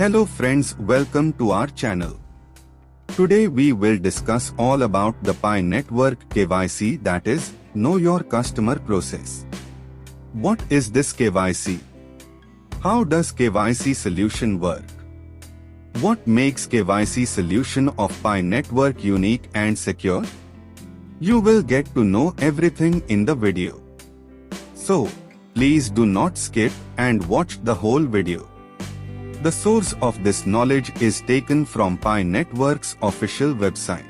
Hello friends, welcome to our channel. Today we will discuss all about the Pi Network KYC, that is, Know Your Customer process. What is this KYC? How does KYC solution work? What makes KYC solution of Pi Network unique and secure? You will get to know everything in the video. So, please do not skip and watch the whole video. The source of this knowledge is taken from Pi Network's official website.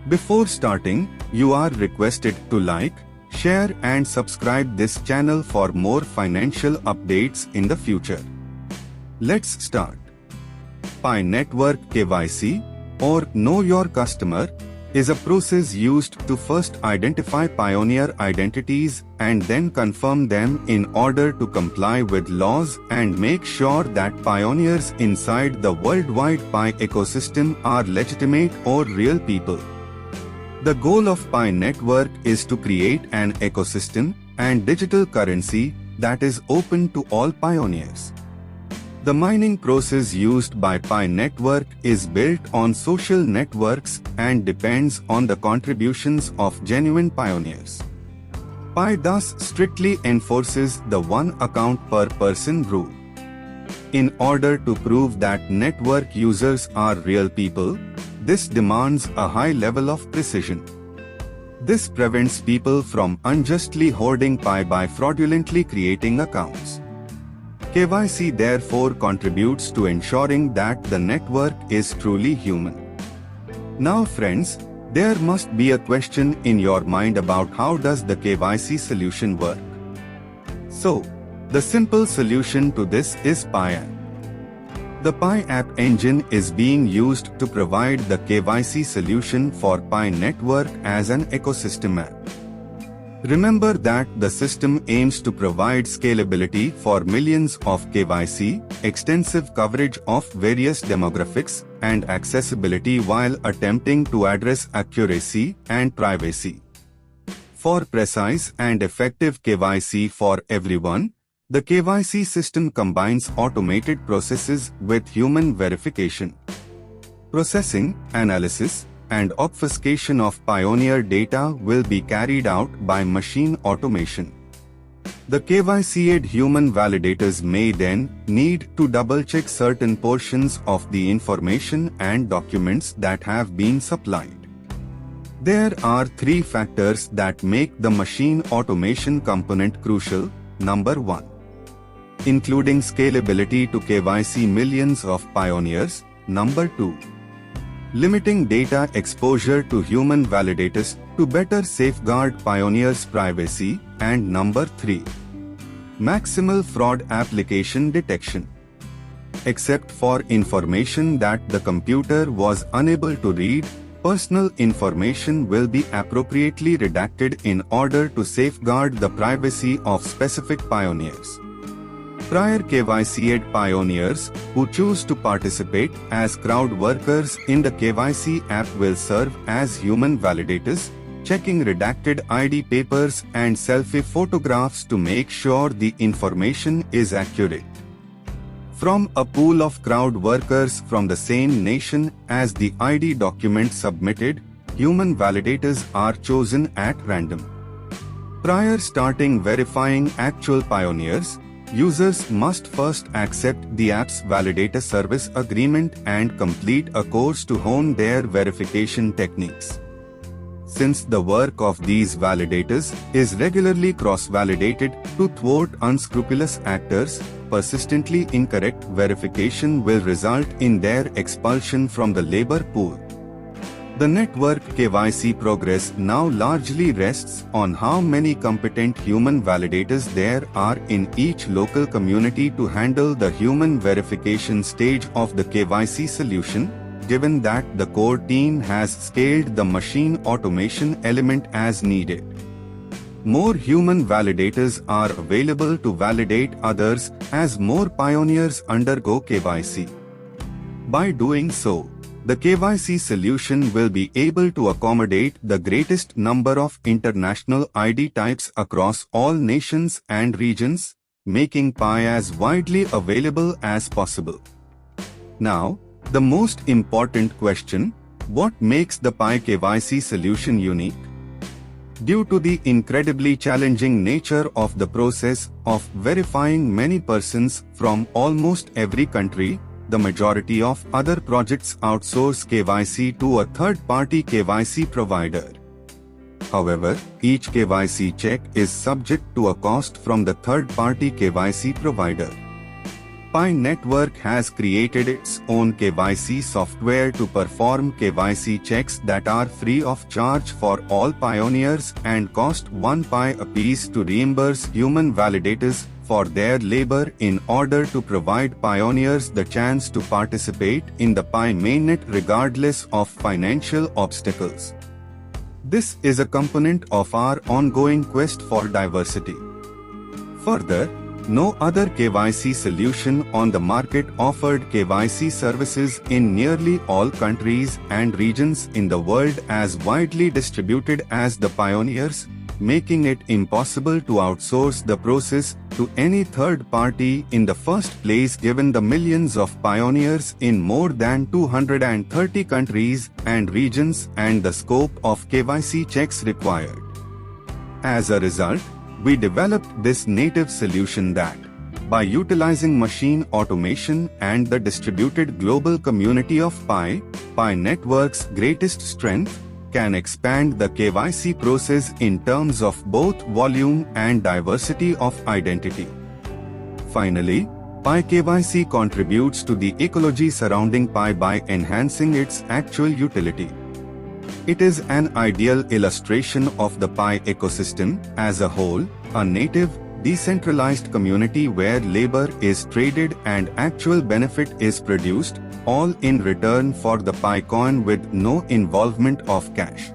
Before starting, you are requested to like, share and subscribe this channel for more financial updates in the future. Let's start. Pi Network KYC, or Know Your Customer, is a process used to first identify pioneer identities and then confirm them in order to comply with laws and make sure that pioneers inside the worldwide Pi ecosystem are legitimate or real people. The goal of Pi Network is to create an ecosystem and digital currency that is open to all pioneers. The mining process used by Pi Network is built on social networks and depends on the contributions of genuine pioneers. Pi thus strictly enforces the one account per person rule. In order to prove that network users are real people, this demands a high level of precision. This prevents people from unjustly hoarding Pi by fraudulently creating accounts. KYC therefore contributes to ensuring that the network is truly human. Now friends, there must be a question in your mind about how does the KYC solution work. So, the simple solution to this is Pi App. The Pi App engine is being used to provide the KYC solution for Pi Network as an ecosystem app. Remember that the system aims to provide scalability for millions of KYC, extensive coverage of various demographics, and accessibility while attempting to address accuracy and privacy. For precise and effective KYC for everyone, the KYC system combines automated processes with human verification. Processing, analysis, and obfuscation of pioneer data will be carried out by machine automation. The KYC'd human validators may then need to double-check certain portions of the information and documents that have been supplied. There are three factors that make the machine automation component crucial. Number 1. Including scalability to KYC millions of pioneers. Number 2. Limiting data exposure to human validators to better safeguard pioneers' privacy, and number 3. Maximal fraud application detection. Except for information that the computer was unable to read, personal information will be appropriately redacted in order to safeguard the privacy of specific pioneers. Prior KYC'd pioneers who choose to participate as crowd workers in the KYC app will serve as human validators, checking redacted ID papers and selfie photographs to make sure the information is accurate. From a pool of crowd workers from the same nation as the ID document submitted, human validators are chosen at random. Prior starting verifying actual pioneers, users must first accept the app's validator service agreement and complete a course to hone their verification techniques. Since the work of these validators is regularly cross-validated to thwart unscrupulous actors, persistently incorrect verification will result in their expulsion from the labor pool. The network KYC progress now largely rests on how many competent human validators there are in each local community to handle the human verification stage of the KYC solution, given that the core team has scaled the machine automation element as needed. More human validators are available to validate others as more pioneers undergo KYC. By doing so, the KYC solution will be able to accommodate the greatest number of international ID types across all nations and regions, making Pi as widely available as possible. Now, the most important question: what makes the Pi KYC solution unique? Due to the incredibly challenging nature of the process of verifying many persons from almost every country, the majority of other projects outsource KYC to a third-party KYC provider. However, each KYC check is subject to a cost from the third-party KYC provider. Pi Network has created its own KYC software to perform KYC checks that are free of charge for all pioneers and cost 1 Pi apiece to reimburse human validators for their labor in order to provide pioneers the chance to participate in the Pi mainnet regardless of financial obstacles. This is a component of our ongoing quest for diversity. Further, no other KYC solution on the market offered KYC services in nearly all countries and regions in the world as widely distributed as the pioneers, making it impossible to outsource the process to any third party in the first place given the millions of pioneers in more than 230 countries and regions and the scope of KYC checks required. As a result, we developed this native solution that, by utilizing machine automation and the distributed global community of Pi Network's greatest strength, can expand the KYC process in terms of both volume and diversity of identity. Finally, Pi KYC contributes to the ecology surrounding Pi by enhancing its actual utility. It is an ideal illustration of the Pi ecosystem as a whole, a native, decentralized community where labor is traded and actual benefit is produced, all in return for the Pi coin with no involvement of cash.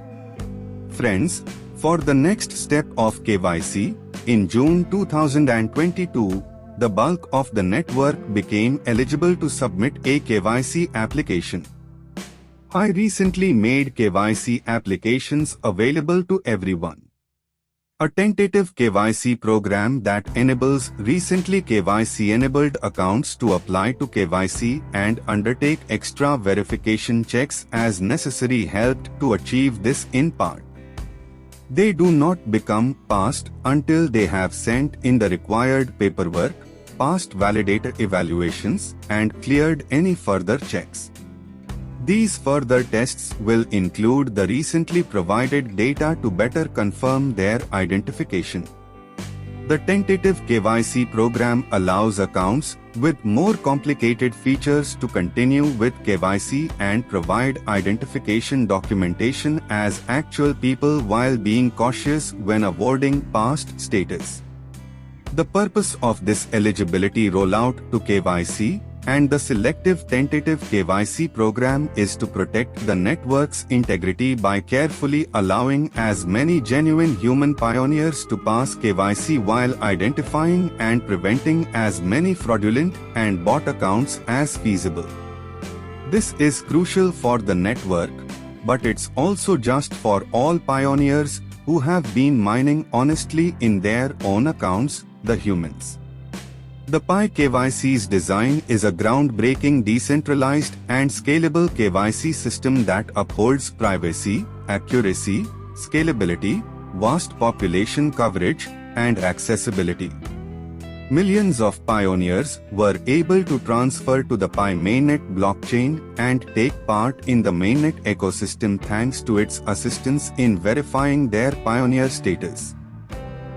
Friends, for the next step of KYC, in June 2022, the bulk of the network became eligible to submit a KYC application. I recently made KYC applications available to everyone. A tentative KYC program that enables recently KYC-enabled accounts to apply to KYC and undertake extra verification checks as necessary helped to achieve this in part. They do not become passed until they have sent in the required paperwork, passed validator evaluations, and cleared any further checks. These further tests will include the recently provided data to better confirm their identification. The tentative KYC program allows accounts with more complicated features to continue with KYC and provide identification documentation as actual people while being cautious when awarding past status. The purpose of this eligibility rollout to KYC and the selective tentative KYC program is to protect the network's integrity by carefully allowing as many genuine human pioneers to pass KYC while identifying and preventing as many fraudulent and bot accounts as feasible. This is crucial for the network, but it's also just for all pioneers who have been mining honestly in their own accounts, the humans. The Pi KYC's design is a groundbreaking decentralized and scalable KYC system that upholds privacy, accuracy, scalability, vast population coverage, and accessibility. Millions of pioneers were able to transfer to the Pi mainnet blockchain and take part in the mainnet ecosystem thanks to its assistance in verifying their pioneer status.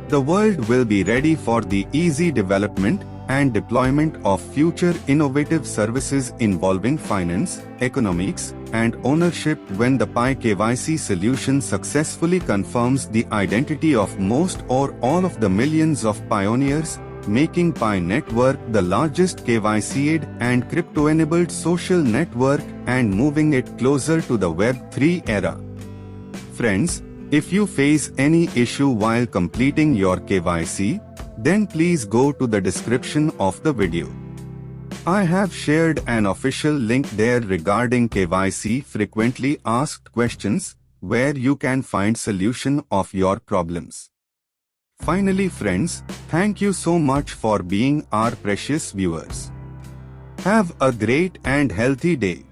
The world will be ready for the easy development and deployment of future innovative services involving finance, economics, and ownership when the Pi KYC solution successfully confirms the identity of most or all of the millions of pioneers, making Pi Network the largest KYC'd and crypto-enabled social network and moving it closer to the Web3 era. Friends, if you face any issue while completing your KYC, then please go to the description of the video. I have shared an official link there regarding KYC frequently asked questions, where you can find solution of your problems. Finally friends, thank you so much for being our precious viewers. Have a great and healthy day.